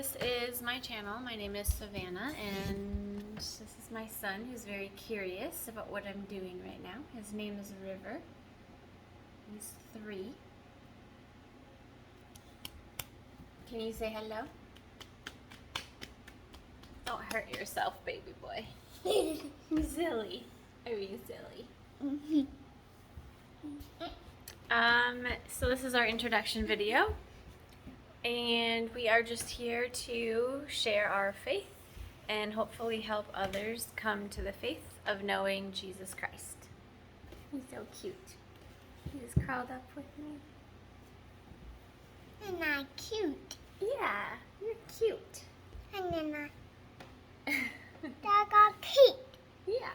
this is my channel. My name is Savannah, and this is my son who's very curious about what I'm doing right now. His name is River. He's 3. Can you say hello? Don't hurt yourself, baby boy. Silly. Are you silly? So this is our introduction video. And we are just here to share our faith and hopefully help others come to the faith of knowing Jesus Christ. He's so cute. He's curled up with me. And I'm cute. Yeah, you're cute. And then I got cute. Yeah.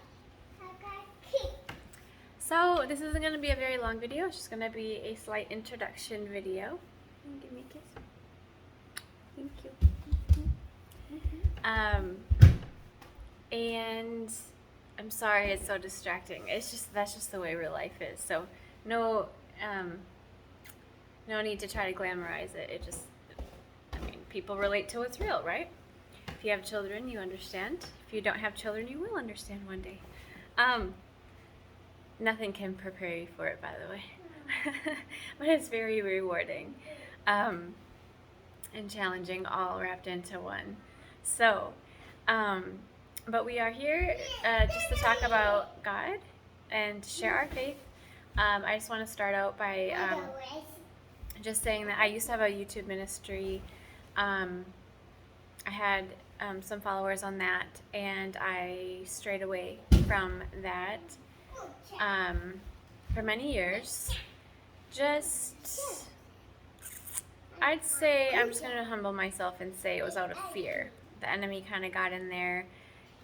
I got cute. So this isn't going to be a very long video. It's just going to be a slight introduction video. Give me a kiss. Thank you. And I'm sorry it's so distracting. That's just the way real life is. So no need to try to glamorize it. People relate to what's real, right? If you have children, you understand. If you don't have children, you will understand one day. Nothing can prepare you for it, by the way. But it's very rewarding. And challenging, all wrapped into one. So, but we are here just to talk about God and to share our faith. I just want to start out by just saying that I used to have a YouTube ministry. I had some followers on that, and I strayed away from that for many years. I'd say, I'm just going to humble myself and say it was out of fear. The enemy kind of got in there,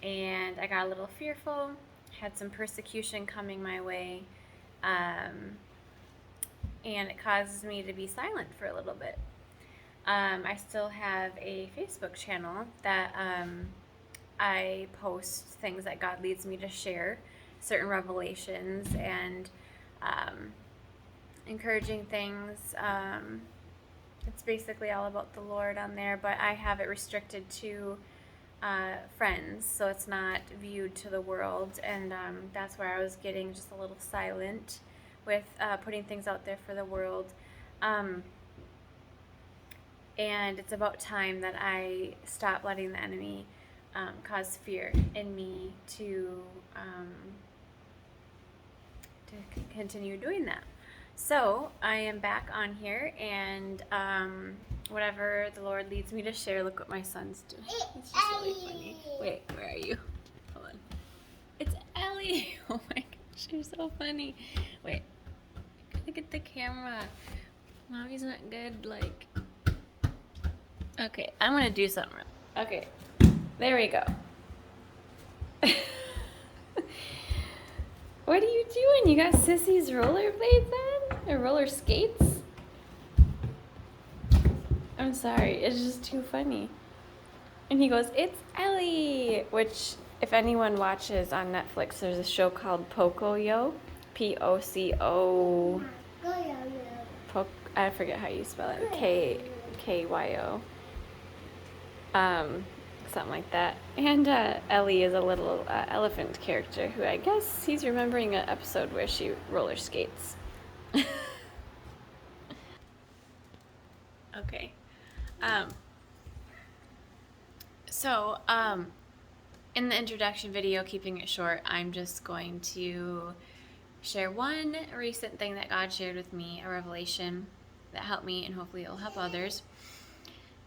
and I got a little fearful, had some persecution coming my way, and it caused me to be silent for a little bit. I still have a Facebook channel that I post things that God leads me to share, certain revelations and encouraging things. It's basically all about the Lord on there, but I have it restricted to friends, so it's not viewed to the world, and that's where I was getting just a little silent with putting things out there for the world. And it's about time that I stop letting the enemy cause fear in me to continue doing that. So I am back on here, and whatever the Lord leads me to share. Look what my son's doing. It's just really funny. Wait, where are you? Hold on. It's Ellie. Oh my gosh, you're so funny. Wait, look at the camera. Mommy's not good. Like, okay, I'm gonna do something. Okay, there we go. What are you doing? You got Sissy's rollerblades on? Or roller skates? I'm sorry, it's just too funny. And he goes, "It's Ellie!" Which, if anyone watches on Netflix, there's a show called Pocoyo. P-O-C-O... I forget how you spell it. K-Y-O. Something like that. And Ellie is a little elephant character who I guess he's remembering an episode where she roller skates. Okay. So, in the introduction video, keeping it short, I'm just going to share one recent thing that God shared with me, a revelation that helped me, and hopefully it'll help others.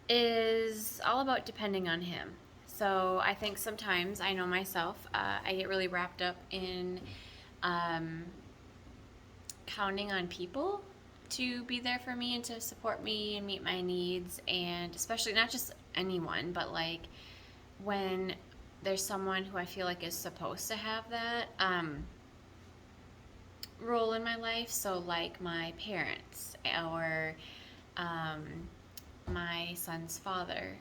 Is all about depending on Him. So I think sometimes, I know myself, I get really wrapped up in counting on people to be there for me and to support me and meet my needs, and especially not just anyone, but like when there's someone who I feel like is supposed to have that role in my life. So like my parents or my son's father,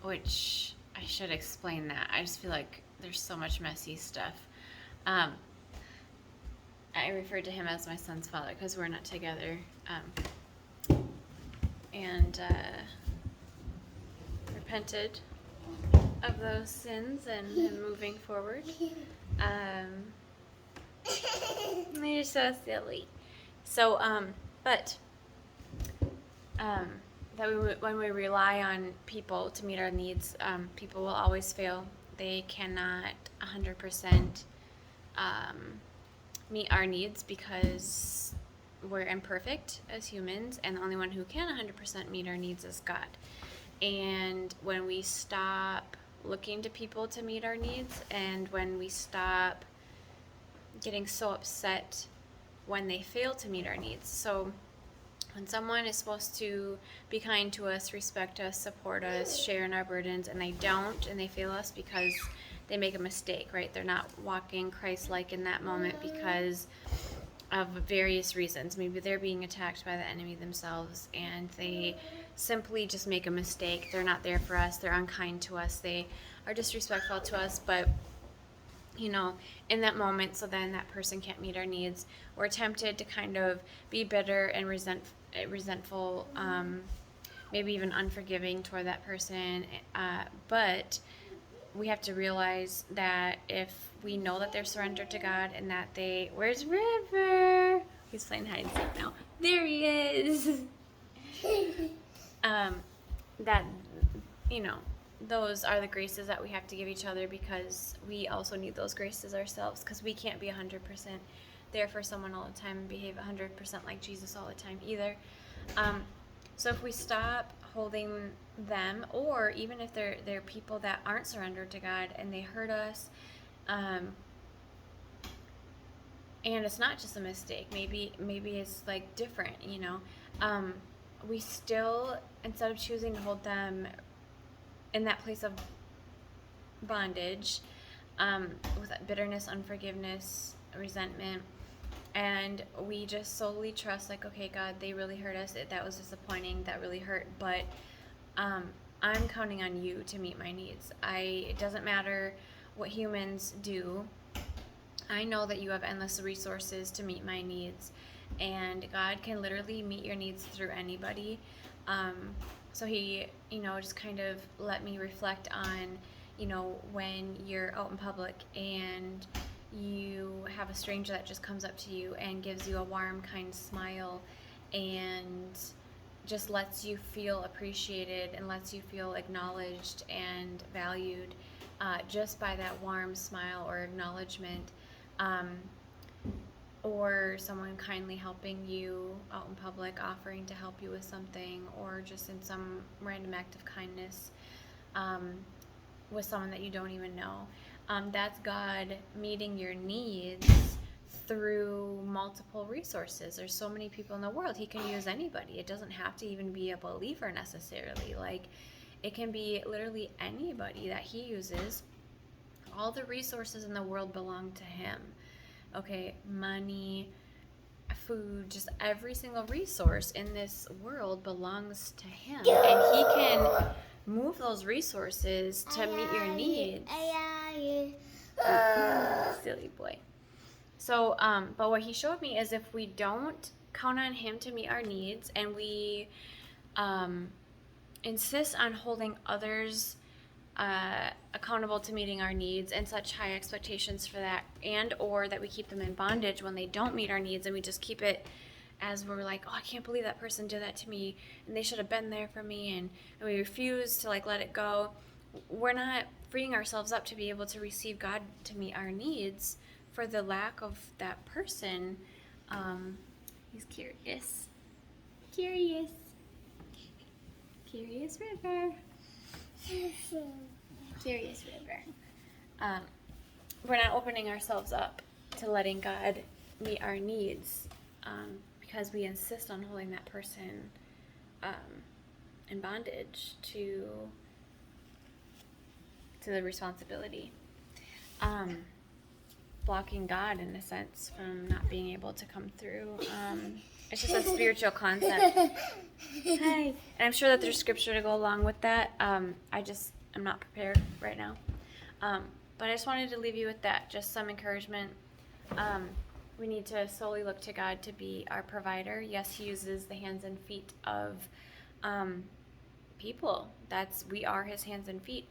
which I should explain that. I just feel like there's so much messy stuff. I refer to him as my son's father because we're not together and repented of those sins and moving forward. You're so silly. So, but that when we rely on people to meet our needs, people will always fail. They cannot 100% meet our needs because we're imperfect as humans, and the only one who can 100% meet our needs is God. And when we stop looking to people to meet our needs, and when we stop getting so upset when they fail to meet our needs. So when someone is supposed to be kind to us, respect us, support us, share in our burdens, and they don't, and they fail us because they make a mistake, right? They're not walking Christ-like in that moment because of various reasons. Maybe they're being attacked by the enemy themselves, and they simply just make a mistake. They're not there for us. They're unkind to us. They are disrespectful to us, but in that moment, so then that person can't meet our needs. We're tempted to kind of be bitter and resentful, maybe even unforgiving toward that person. But we have to realize that if we know that they're surrendered to God and that where's River? He's playing hide and seek now. There he is. That, those are the graces that we have to give each other, because we also need those graces ourselves, because we can't be 100% there for someone all the time and behave 100% like Jesus all the time either. So if we stop holding them, or even if they're people that aren't surrendered to God and they hurt us, and it's not just a mistake, maybe it's like different, we still, instead of choosing to hold them in that place of bondage, with bitterness, unforgiveness, resentment, and we just solely trust, like, okay, God, they really hurt us. That was disappointing. That really hurt. But I'm counting on you to meet my needs. It doesn't matter what humans do. I know that you have endless resources to meet my needs. And God can literally meet your needs through anybody. So he, just kind of let me reflect on, when you're out in public and you have a stranger that just comes up to you and gives you a warm, kind smile and just lets you feel appreciated and lets you feel acknowledged and valued, just by that warm smile or acknowledgement. Or someone kindly helping you out in public, offering to help you with something, or just in some random act of kindness, with someone that you don't even know. That's God meeting your needs through multiple resources. There's so many people in the world. He can use anybody. It doesn't have to even be a believer necessarily. Like, it can be literally anybody that he uses. All the resources in the world belong to him. Okay, money, food, just every single resource in this world belongs to him. And he can move those resources to meet your needs. Silly boy. So, but what he showed me is if we don't count on him to meet our needs, and we insist on holding others accountable to meeting our needs and such high expectations for that, and or that we keep them in bondage when they don't meet our needs, and we just keep it as we're like, oh, I can't believe that person did that to me and they should have been there for me, and we refuse to let it go. We're not freeing ourselves up to be able to receive God to meet our needs for the lack of that person. He's curious River. Curious River. We're not opening ourselves up to letting God meet our needs, because we insist on holding that person in bondage to the responsibility. Blocking God, in a sense, from not being able to come through. It's just a spiritual concept. Hi. And I'm sure that there's scripture to go along with that. I'm not prepared right now. But I just wanted to leave you with that, just some encouragement. We need to solely look to God to be our provider. Yes, he uses the hands and feet of people. We are his hands and feet.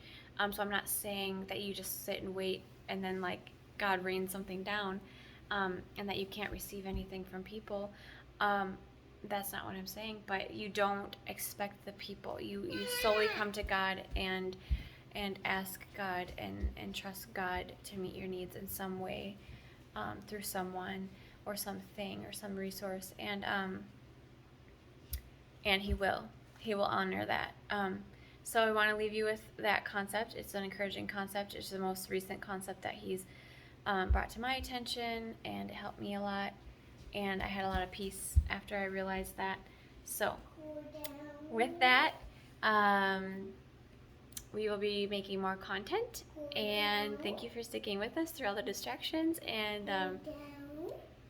So I'm not saying that you just sit and wait and then like God rains something down, and that you can't receive anything from people. That's not what I'm saying, but you don't expect the people. You solely come to God and ask God and trust God to meet your needs in some way, through someone or something or some resource, and he will honor that. So I want to leave you with that concept. It's an encouraging concept. It's the most recent concept that he's brought to my attention, and it helped me a lot, and I had a lot of peace after I realized that. So with that, we will be making more content, and thank you for sticking with us through all the distractions, and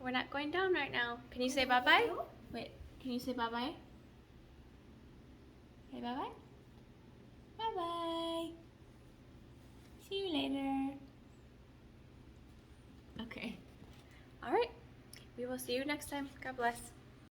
we're not going down right now. Can you say bye-bye? Wait, can you say bye-bye? Say bye-bye? Bye-bye. See you later. Okay. All right. We will see you next time. God bless.